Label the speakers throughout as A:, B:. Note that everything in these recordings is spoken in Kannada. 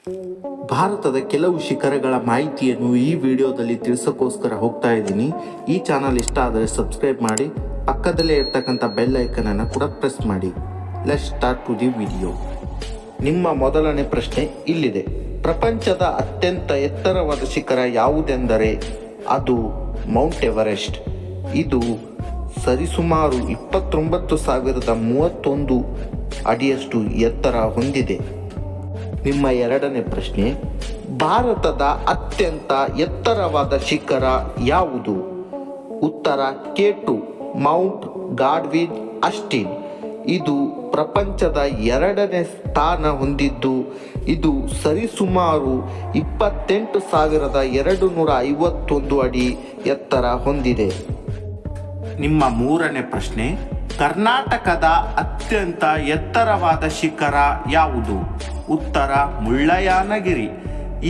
A: ಭಾರತದ ಕೆಲವು ಶಿಖರಗಳ ಮಾಹಿತಿಯನ್ನು ಈ ವಿಡಿಯೋದಲ್ಲಿ ತಿಳಿಸೋಕ್ಕೋಸ್ಕರ ಹೋಗ್ತಾ ಇದ್ದೀನಿ. ಈ ಚಾನಲ್ ಇಷ್ಟ ಆದರೆ ಸಬ್ಸ್ಕ್ರೈಬ್ ಮಾಡಿ, ಪಕ್ಕದಲ್ಲೇ ಇರ್ತಕ್ಕಂಥ ಬೆಲ್ ಐಕನ್ ಅನ್ನು ಕೂಡ ಪ್ರೆಸ್ ಮಾಡಿ. Let's start to the video. ನಿಮ್ಮ ಮೊದಲನೇ ಪ್ರಶ್ನೆ ಇಲ್ಲಿದೆ. ಪ್ರಪಂಚದ ಅತ್ಯಂತ ಎತ್ತರವಾದ ಶಿಖರ ಯಾವುದೆಂದರೆ ಅದು ಮೌಂಟ್ ಎವರೆಸ್ಟ್. ಇದು ಸರಿಸುಮಾರು 29,031 ಅಡಿಯಷ್ಟು ಎತ್ತರ ಹೊಂದಿದೆ. ನಿಮ್ಮ ಎರಡನೇ ಪ್ರಶ್ನೆ, ಭಾರತದ ಅತ್ಯಂತ ಎತ್ತರವಾದ ಶಿಖರ ಯಾವುದು? ಉತ್ತರ K2 ಮೌಂಟ್ ಗಾಡ್ವಿನ್ ಆಸ್ಟಿನ್. ಇದು ಪ್ರಪಂಚದ ಎರಡನೇ ಸ್ಥಾನ ಹೊಂದಿದ್ದು ಇದು ಸರಿಸುಮಾರು 28,251 ಅಡಿ ಎತ್ತರ ಹೊಂದಿದೆ. ನಿಮ್ಮ ಮೂರನೇ ಪ್ರಶ್ನೆ, ಕರ್ನಾಟಕದ ಅತ್ಯಂತ ಎತ್ತರವಾದ ಶಿಖರ ಯಾವುದು? ಉತ್ತರ ಮುಳ್ಳಯ್ಯನಗಿರಿ.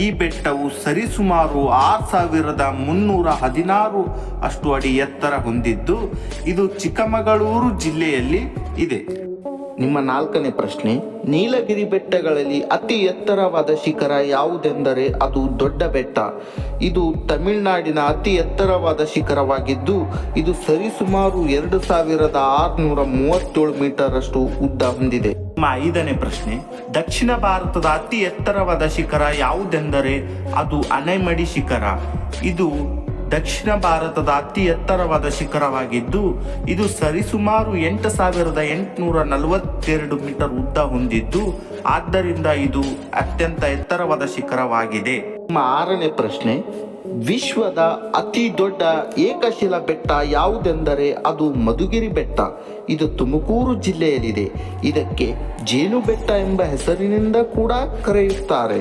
A: ಈ ಬೆಟ್ಟವು ಸರಿಸುಮಾರು 6,316 ಅಷ್ಟು ಅಡಿ ಎತ್ತರ ಹೊಂದಿದ್ದು ಇದು ಚಿಕ್ಕಮಗಳೂರು ಜಿಲ್ಲೆಯಲ್ಲಿ ಇದೆ. ನಿಮ್ಮ ನಾಲ್ಕನೇ ಪ್ರಶ್ನೆ, ನೀಲಗಿರಿ ಬೆಟ್ಟಗಳಲ್ಲಿ ಅತಿ ಎತ್ತರವಾದ ಶಿಖರ ಯಾವುದೆಂದರೆ ಅದು ದೊಡ್ಡ ಬೆಟ್ಟ. ಇದು ತಮಿಳುನಾಡಿನ ಅತಿ ಎತ್ತರವಾದ ಶಿಖರವಾಗಿದ್ದು ಇದು ಸರಿಸುಮಾರು 2,637 ಮೀಟರ್ ಅಷ್ಟು ಉದ್ದ ಹೊಂದಿದೆ. ನಿಮ್ಮ ಐದನೇ ಪ್ರಶ್ನೆ, ದಕ್ಷಿಣ ಭಾರತದ ಅತಿ ಎತ್ತರವಾದ ಶಿಖರ ಯಾವುದೆಂದರೆ ಅದು ಆನೆಮಡಿ ಶಿಖರ. ಇದು ದಕ್ಷಿಣ ಭಾರತದ ಅತಿ ಎತ್ತರವಾದ ಶಿಖರವಾಗಿದ್ದು ಇದು ಸರಿಸುಮಾರು 8,842 ಮೀಟರ್ ಉದ್ದ ಹೊಂದಿದ್ದು ಆದ್ದರಿಂದ ಇದು ಅತ್ಯಂತ ಎತ್ತರವಾದ ಶಿಖರವಾಗಿದೆ. ನಿಮ್ಮ ಆರನೇ ಪ್ರಶ್ನೆ, ವಿಶ್ವದ ಅತಿ ದೊಡ್ಡ ಏಕಶಿಲಾ ಬೆಟ್ಟ ಯಾವುದೆಂದರೆ ಅದು ಮಧುಗಿರಿ ಬೆಟ್ಟ. ಇದು ತುಮಕೂರು ಜಿಲ್ಲೆಯಲ್ಲಿದೆ. ಇದಕ್ಕೆ ಜೇನು ಬೆಟ್ಟ ಎಂಬ ಹೆಸರಿನಿಂದ ಕೂಡ ಕರೆಯುತ್ತಾರೆ.